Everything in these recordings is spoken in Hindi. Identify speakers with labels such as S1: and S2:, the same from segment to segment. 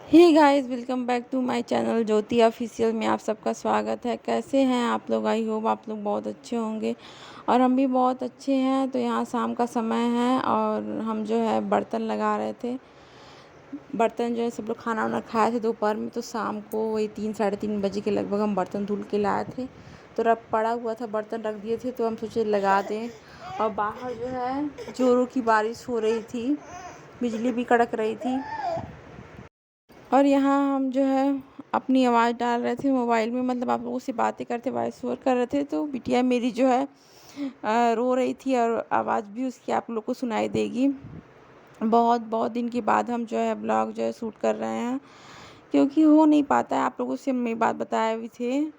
S1: Hey guys, welcome back to my channel Jyoti official में आप सबका स्वागत है। कैसे हैं आप लोग? आई होप आप लोग बहुत अच्छे होंगे और हम भी बहुत अच्छे हैं। तो यहाँ शाम का समय है और हम जो है बर्तन लगा रहे थे। बर्तन जो है सब लोग खाना वाना खाए थे दोपहर में, तो शाम को वही 3 साढ़े 3 बजे के लगभग हम बर्तन धुल के लाए थे। तो रब पड़ा हुआ था, बर्तन रख दिए थे, तो हम सोचे लगा दें। और बाहर जो है जोरों की बारिश हो रही थी, बिजली भी कड़क रही थी। और यहाँ हम जो है अपनी आवाज़ डाल रहे थे मोबाइल में, मतलब आप लोगों से बातें करते वॉइस ओवर कर रहे थे। तो बिटिया मेरी जो है रो रही थी और आवाज़ भी उसकी आप लोग को सुनाई देगी। बहुत बहुत दिन के बाद हम जो है ब्लॉग जो है शूट कर रहे हैं, क्योंकि हो नहीं पाता है। आप लोगों से हम ये बात बताए भी थे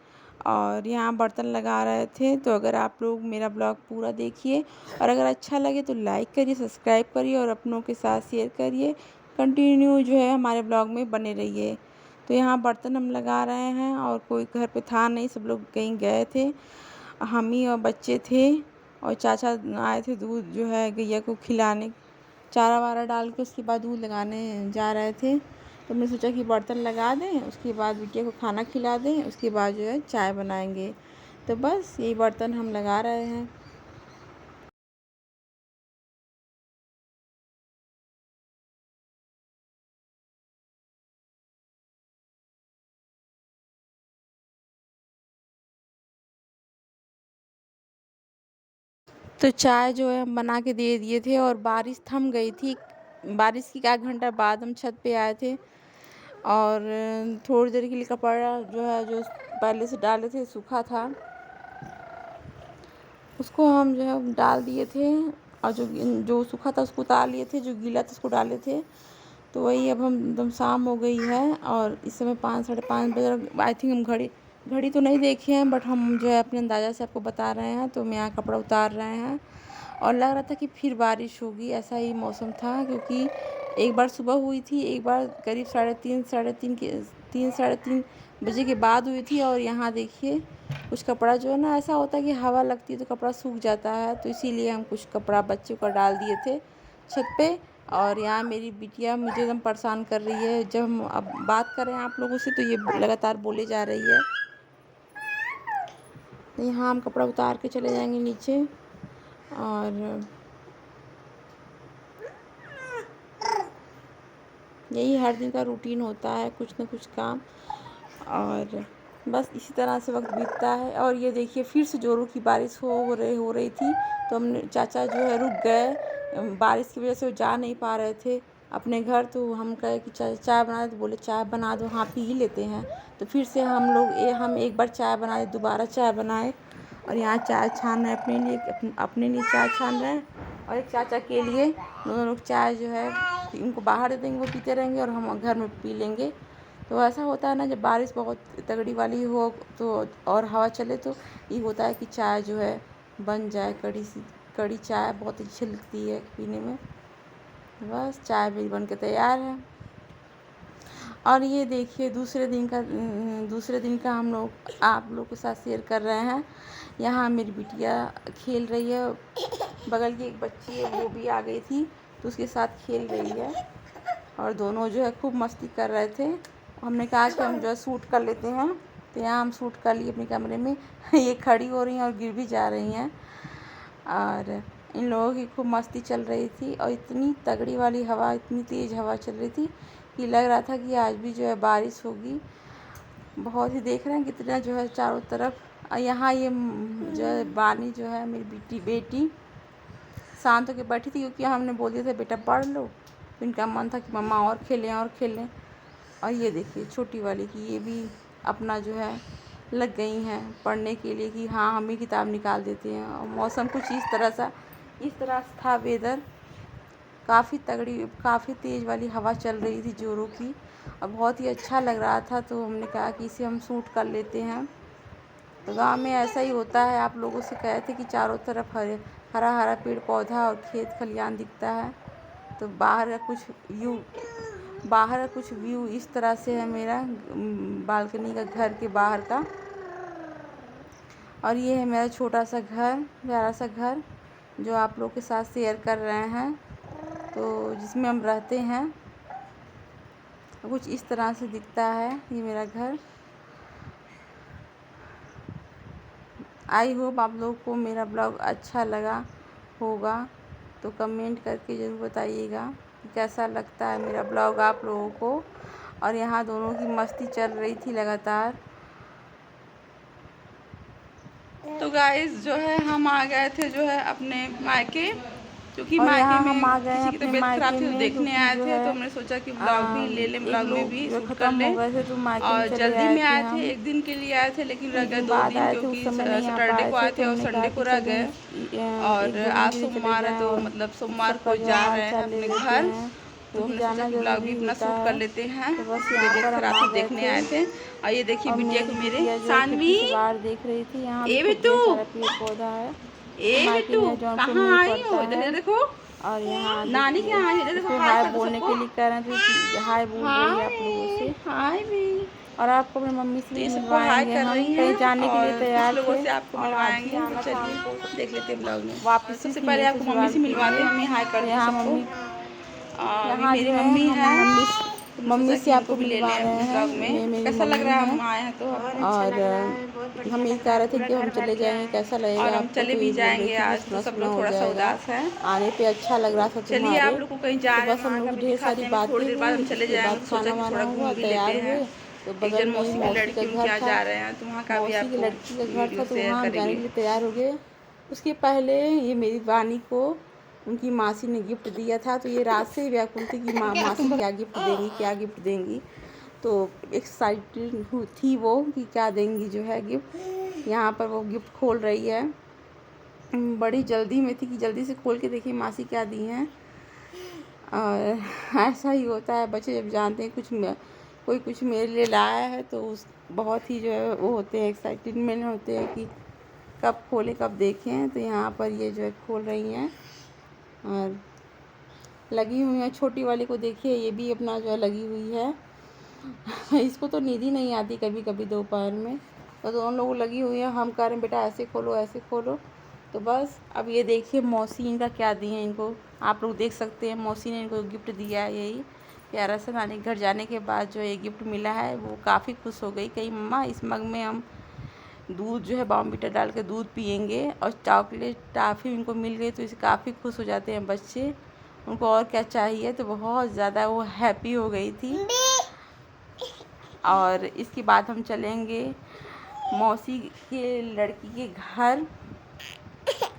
S1: और यहाँ बर्तन लगा रहे थे। तो अगर आप लोग मेरा ब्लॉग पूरा देखिए और अगर अच्छा लगे तो लाइक करिए, सब्सक्राइब करिए और अपनों के साथ शेयर करिए। कंटिन्यू जो है हमारे ब्लॉग में बने रहिए। तो यहाँ बर्तन हम लगा रहे हैं और कोई घर पे था नहीं, सब लोग कहीं गए थे। हम ही और बच्चे थे और चाचा आए थे दूध जो है गैया को खिलाने, चारा वारा डाल के उसके बाद दूध लगाने जा रहे थे। तो हमने सोचा कि बर्तन लगा दें, उसके बाद बिटिया को खाना खिला दें, उसके बाद जो है चाय बनाएंगे। तो बस यही बर्तन हम लगा रहे हैं। तो चाय जो है हम बना के दे दिए थे और बारिश थम गई थी। बारिश की 1 घंटा बाद हम छत पे आए थे और थोड़ी देर के लिए कपड़ा जो है जो पहले से डाले थे सूखा था, उसको हम जो है डाल दिए थे। और जो जो सूखा था उसको उतार लिए थे, जो गीला था उसको डाले थे। तो वही अब हम एकदम शाम हो गई है और इस समय 5 साढ़े 5 बजे। आई थिंक हम घड़ी घड़ी तो नहीं देखे हैं, बट हम जो है अपने अंदाज़ा से आपको बता रहे हैं। तो हम यहाँ कपड़ा उतार रहे हैं और लग रहा था कि फिर बारिश होगी, ऐसा ही मौसम था। क्योंकि एक बार सुबह हुई थी, एक बार करीब साढ़े 3 बजे के बाद हुई थी। और यहाँ देखिए कुछ कपड़ा जो है ना, ऐसा होता है कि हवा लगती है तो कपड़ा सूख जाता है, तो इसीलिए हम कुछ कपड़ा बच्चों का डाल दिए थे छत पे। और यहाँ मेरी बिटिया मुझे एकदम परेशान कर रही है। जब हम अब बात कर रहे हैं आप लोगों से तो ये लगातार बोले जा रही है। तो यहाँ हम कपड़ा उतार के चले जाएंगे नीचे और यही हर दिन का रूटीन होता है, कुछ ना कुछ काम। और बस इसी तरह से वक्त बीतता है। और ये देखिए फिर से जोरों की बारिश हो रही थी। तो हमने चाचा जो है रुक गए, बारिश की वजह से वो जा नहीं पा रहे थे अपने घर। तो हम कहे कि चाय चाय बना दे, तो बोले चाय बना दो, हाँ पी ही लेते हैं। तो फिर से हम एक बार चाय बनाए, दोबारा चाय बनाए और यहाँ चाय छान रहे अपने लिए चाय छान रहे हैं और एक चाचा के लिए। दोनों लोग चाय जो है इनको बाहर दे देंगे, वो पीते रहेंगे और हम घर में पी लेंगे। तो ऐसा होता है ना, जब बारिश बहुत तगड़ी वाली हो तो और हवा चले तो ये होता है कि चाय जो है बन जाए। कड़ी चाय बहुत अच्छी लगती है पीने में। बस चाय मेरी बन के तैयार है। और ये देखिए दूसरे दिन का हम लोग आप लोग के साथ शेयर कर रहे हैं। यहाँ मेरी बिटिया खेल रही है, बगल की एक बच्ची है वो भी आ गई थी तो उसके साथ खेल रही है और दोनों जो है खूब मस्ती कर रहे थे। हमने कहा कि हम जो है शूट कर लेते हैं, तो यहाँ हम शूट कर लिए अपने कमरे में। ये खड़ी हो रही हैं और गिर भी जा रही हैं। और इन लोगों की खूब मस्ती चल रही थी और इतनी तगड़ी वाली हवा, इतनी तेज़ हवा चल रही थी कि लग रहा था कि आज भी जो है बारिश होगी। बहुत ही देख रहे हैं कितना जो है चारों तरफ। और यहाँ ये जो है बानी जो है मेरी बेटी शांत होकर बैठी थी, क्योंकि हमने बोल दिया था बेटा पढ़ लो। तो इनका मन था कि मम्मा और खेलें और खेलें। और ये देखिए छोटी वाली की ये भी अपना जो है लग गई हैं पढ़ने के लिए कि हाँ हम ही किताब निकाल देते हैं। और मौसम कुछ इस तरह से था वेदर। काफ़ी तेज़ वाली हवा चल रही थी जोरों की और बहुत ही अच्छा लग रहा था। तो हमने कहा कि इसे हम शूट कर लेते हैं। तो गाँव में ऐसा ही होता है। आप लोगों से कहे थे कि चारों तरफ हरा हरा पेड़ पौधा और खेत खलियान दिखता है। तो बाहर का कुछ व्यू इस तरह से है मेरा बालकनी का, घर के बाहर का। और ये है मेरा छोटा सा घर, प्यारा सा घर जो आप लोग के साथ शेयर कर रहे हैं, तो जिसमें हम रहते हैं। कुछ इस तरह से दिखता है ये मेरा घर। आई होप आप लोगों को मेरा ब्लॉग अच्छा लगा होगा, तो कमेंट करके ज़रूर बताइएगा कि कैसा लगता है मेरा ब्लॉग आप लोगों को। और यहाँ दोनों की मस्ती चल रही थी लगातार। तो गाइस जो है हम आ गए थे जो है अपने मायके, क्योंकि
S2: और
S1: मायके
S2: यहाँ
S1: में
S2: हम आ गए हैं
S1: किसी की
S2: अपने
S1: तबीयत खराब
S2: मायके
S1: थी तो
S2: में,
S1: देखने
S2: क्योंकि
S1: आए
S2: जो
S1: थे,
S2: है
S1: तो हमने सोचा कि ब्लॉग भी ले लें,
S2: एक
S1: ब्लॉग में
S2: लोग
S1: भी
S2: जो
S1: शूट कर
S2: ख़त्म हो
S1: लें।
S2: गए थे तो मायके में
S1: और
S2: चले
S1: जल्दी
S2: आए
S1: में
S2: थे
S1: आए थे,
S2: हम।
S1: एक दिन के लिए आए थे लेकिन रह
S2: कुछ
S1: गए
S2: दिन
S1: 2
S2: बाद
S1: दिन,
S2: आए थे, उस
S1: क्योंकि
S2: समय नहीं आ
S1: सैटरडे
S2: पाए
S1: को
S2: थे,
S1: आए
S2: तो
S1: थे और
S2: हमने कहा
S1: संडे को
S2: कि
S1: रह
S2: चलो
S1: गए। और
S2: एक
S1: आज
S2: दिन के लिए चले
S1: सोमवार है
S2: जाएं
S1: तो
S2: और
S1: मतलब सोमवार
S2: सबका
S1: को
S2: जो है
S1: जा
S2: हाल
S1: रहे हैं
S2: चाल ले
S1: अपने
S2: लेते
S1: घर,
S2: हैं,
S1: तो
S2: क्योंकि
S1: हमने सोचा
S2: जाना
S1: कि ब्लॉग भी
S2: ज़रूरी
S1: अपना
S2: होता
S1: शूट कर
S2: है।
S1: लेते हैं।
S2: तो बस यहाँ
S1: तबीयत
S2: पर हम
S1: खराब
S2: आ
S1: थी,
S2: गए
S1: देखने
S2: थे
S1: आए थे। और ये देखिए
S2: और
S1: बिटिया
S2: मेरी
S1: को मेरे
S2: बिटिया जो है खिड़की
S1: सानवी,
S2: से बाहर देख रही थी। यहाँ भी
S1: ए
S2: खूब ढेर
S1: बिट्टू,
S2: सारा पेड़ पौधा है।
S1: ए
S2: मायके
S1: बिट्टू
S2: में जौनपुर
S1: कहाँ
S2: में ही
S1: आई हो,
S2: पड़ता
S1: इधर
S2: है।
S1: इधर देखो,
S2: और यहाँ
S1: नानी के
S2: देखिए
S1: यहाँ आई है, देखो
S2: इसको
S1: हाय
S2: हाय
S1: कर दो
S2: बोलने
S1: सबको।
S2: के लिए कह रहे थे कि हाय बोल रही है आप लोगों
S1: हाय
S2: से।
S1: हाय भी।
S2: और आपको अपनी मम्मी से
S1: तो
S2: भी
S1: ये सबको हाय
S2: मिलवाएंगे।
S1: कर
S2: हम
S1: रही
S2: कहीं
S1: हैं
S2: जाने के लिए
S1: और कुछ
S2: तैयार
S1: लोगों
S2: थे
S1: से आपको
S2: और आज ही
S1: मिलवाएंगे, तो
S2: आना था हमको,
S1: चलिए देख लेते हैं ब्लॉग में। और
S2: वापसी
S1: सबसे
S2: थी
S1: पहले
S2: मेरे
S1: आपको मम्मी
S2: ससुराल
S1: से
S2: के
S1: मिलवाते
S2: लिए।
S1: हैं, मम्मी हाय कर
S2: तो
S1: दो
S2: यहाँ
S1: सबको।
S2: मम्मी,
S1: ये
S2: यहाँ जो
S1: मेरी
S2: है
S1: मम्मी
S2: हम
S1: है, तो हमने
S2: मम्मी
S1: सोचा
S2: से
S1: कि इनको
S2: आपको
S1: भी ले
S2: मिलवा रहे
S1: लें
S2: हैं।
S1: ब्लॉग में।
S2: ये मेरी
S1: कैसा लग
S2: मम्मी
S1: रहा है
S2: है।
S1: हम आए हैं तो।
S2: और हम यही कह रहे थे कि हम चले जाएंगे, कैसा
S1: और
S2: लगेगा
S1: हम
S2: आपको।
S1: चले
S2: तो
S1: भी
S2: ये बोल रही
S1: जाएंगे
S2: थी कि
S1: आज, तो
S2: सुना
S1: सब
S2: सुना
S1: लोग
S2: हो
S1: थोड़ा सा
S2: जाएगा,
S1: उदास हैं।
S2: आने पे अच्छा लग रहा था
S1: चलिए आप
S2: तुम्हारे।
S1: लोग को कहीं जा
S2: तो
S1: रहे हैं
S2: बस हम
S1: वहाँ का
S2: लोग
S1: भी
S2: ढेर सारी
S1: दिखाते हैं,
S2: बातें
S1: थोड़ी देर बाद
S2: हुई।
S1: हम चले
S2: उसके
S1: जाएंगे,
S2: बाद
S1: तो सोचा
S2: खाना
S1: कि
S2: वाना
S1: थोड़ा
S2: हुआ,
S1: घूम भी लेते
S2: तैयार
S1: हैं।
S2: हुए। तो
S1: एक
S2: बगल
S1: जन
S2: में ही
S1: मौसी की
S2: मौसी का
S1: लड़की उनके
S2: घर
S1: यहाँ
S2: था,
S1: जा रहे हैं, तो वहाँ का भी
S2: मौसी की
S1: आपको
S2: लड़की का घर था,
S1: वीडियो
S2: तो
S1: शेयर
S2: वहाँ हम जाने के
S1: करेंगे।
S2: लिए तैयार हो गए। उसके पहले ये मेरी वानी को उनकी मासी ने गिफ्ट दिया था, तो ये रात से ही व्याकुल थी कि मासी क्या गिफ्ट देंगी, क्या गिफ्ट देंगी। तो एक्साइटेड थी वो कि क्या देंगी जो है गिफ्ट। यहाँ पर वो गिफ्ट खोल रही है, बड़ी जल्दी में थी कि जल्दी से खोल के देखिए मासी क्या दी हैं। और ऐसा ही होता है, बच्चे जब जानते हैं कोई कुछ मेरे लिए लाया है तो उस बहुत ही जो है वो होते हैं, एक्साइटेडमेंट होते हैं कि कब खोले कब देखें। तो यहाँ पर ये जो है खोल रही हैं और लगी हुई हैं। छोटी वाली को देखिए, ये भी अपना जो है लगी हुई है। इसको तो नींद ही नहीं आती कभी कभी दोपहर में, तो दोनों लोग लगी हुई हैं। हम कह रहे हैं बेटा ऐसे खोलो ऐसे खोलो। तो बस अब ये देखिए मौसी इनका क्या दी है इनको, आप लोग देख सकते हैं। मौसी ने इनको गिफ्ट दिया है, यही प्यारा सा। नानी घर जाने के बाद जो ये गिफ्ट मिला है वो काफ़ी खुश हो गई। कही मम्मा इस मग में हम दूध जो है बॉर्नविटा डाल के दूध पियेंगे, और चॉकलेट टॉफ़ी उनको मिल गई तो इसे काफ़ी खुश हो जाते हैं बच्चे। उनको और क्या चाहिए, तो बहुत ज़्यादा वो हैप्पी हो गई थी। और इसके बाद हम चलेंगे मौसी के लड़की के घर।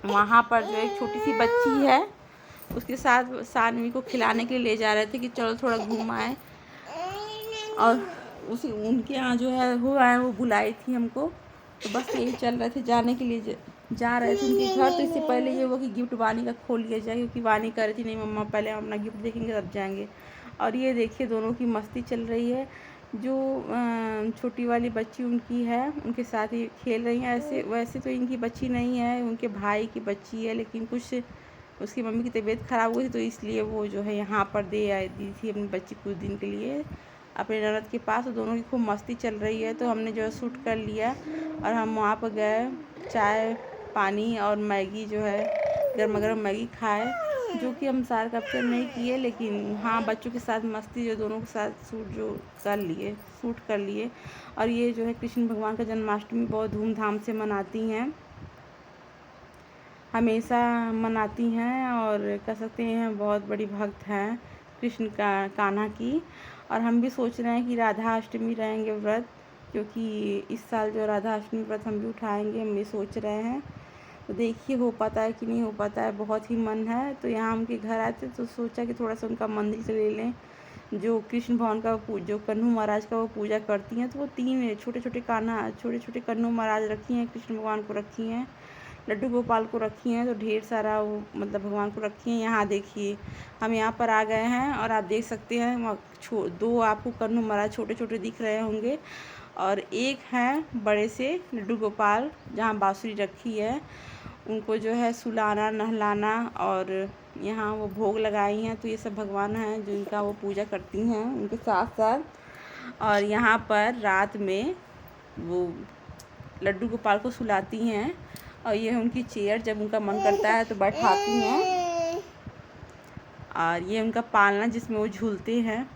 S2: वहाँ पर जो एक छोटी सी बच्ची है, उसके साथ सानवी को खिलाने के लिए ले जा रहे थे कि चलो थोड़ा घूम आए। और उसी उनके यहाँ जो है वो आए, वो बुलाई थी हमको, तो बस यही चल रहे थे जाने के लिए, जा रहे थे उनके घर। तो इससे पहले ये हुआ कि गिफ्ट वानी का खोल लिया जाए, क्योंकि वानी कह रही थी नहीं मम्मा पहले हम अपना गिफ्ट देखेंगे तब जाएंगे। और ये देखिए दोनों की मस्ती चल रही है। जो छोटी वाली बच्ची उनकी है, उनके साथ ही खेल रही हैं। ऐसे वैसे तो इनकी बच्ची नहीं है, उनके भाई की बच्ची है, लेकिन कुछ उसकी मम्मी की तबीयत ख़राब हुई थी, तो इसलिए वो जो है यहाँ पर दी थी अपनी बच्ची कुछ दिन के लिए अपने ननद के पास। तो दोनों की खूब मस्ती चल रही है, तो हमने जो है शूट कर लिया। और हम वहाँ पर गए, चाय पानी और मैगी जो है गर्मा गर्म मैगी खाए, जो कि हम सार कैप्चर नहीं किए, लेकिन हाँ बच्चों के साथ मस्ती जो दोनों के साथ शूट कर लिए। और ये जो है कृष्ण भगवान का जन्माष्टमी बहुत धूमधाम से मनाती हैं, हमेशा मनाती हैं, और कह सकते हैं बहुत बड़ी भक्त हैं कृष्ण का कान्हा की। और हम भी सोच रहे हैं कि राधा अष्टमी रहेंगे व्रत, क्योंकि इस साल जो राधा अष्टमी व्रत हम भी उठाएंगे, हम ये सोच रहे हैं। तो देखिए हो पाता है कि नहीं हो पाता है, बहुत ही मन है। तो यहाँ उनके घर आते तो सोचा कि थोड़ा सा उनका मंदिर से ले लें। जो कृष्ण भगवान का जो कन्हू महाराज का वो पूजा करती हैं, तो वो 3 छोटे छोटे कन्हू महाराज रखी हैं, कृष्ण भगवान को रखी हैं, लड्डू गोपाल को रखी हैं, तो ढेर सारा वो मतलब भगवान को रखी हैं। यहाँ देखिए हम यहाँ पर आ गए हैं, और आप देख सकते हैं 2 आपको कन्हू महाराज छोटे छोटे दिख रहे होंगे, और एक हैं बड़े से लड्डू गोपाल जहाँ बाँसुरी रखी है, उनको जो है सुलाना नहलाना, और यहाँ वो भोग लगाई हैं। तो ये सब भगवान हैं जिनका वो पूजा करती हैं उनके साथ साथ। और यहाँ पर रात में वो लड्डू गोपाल को सुलाती हैं, और ये है उनकी चेयर, जब उनका मन करता है तो बैठाती हैं। और ये उनका पालना जिसमें वो झूलते हैं।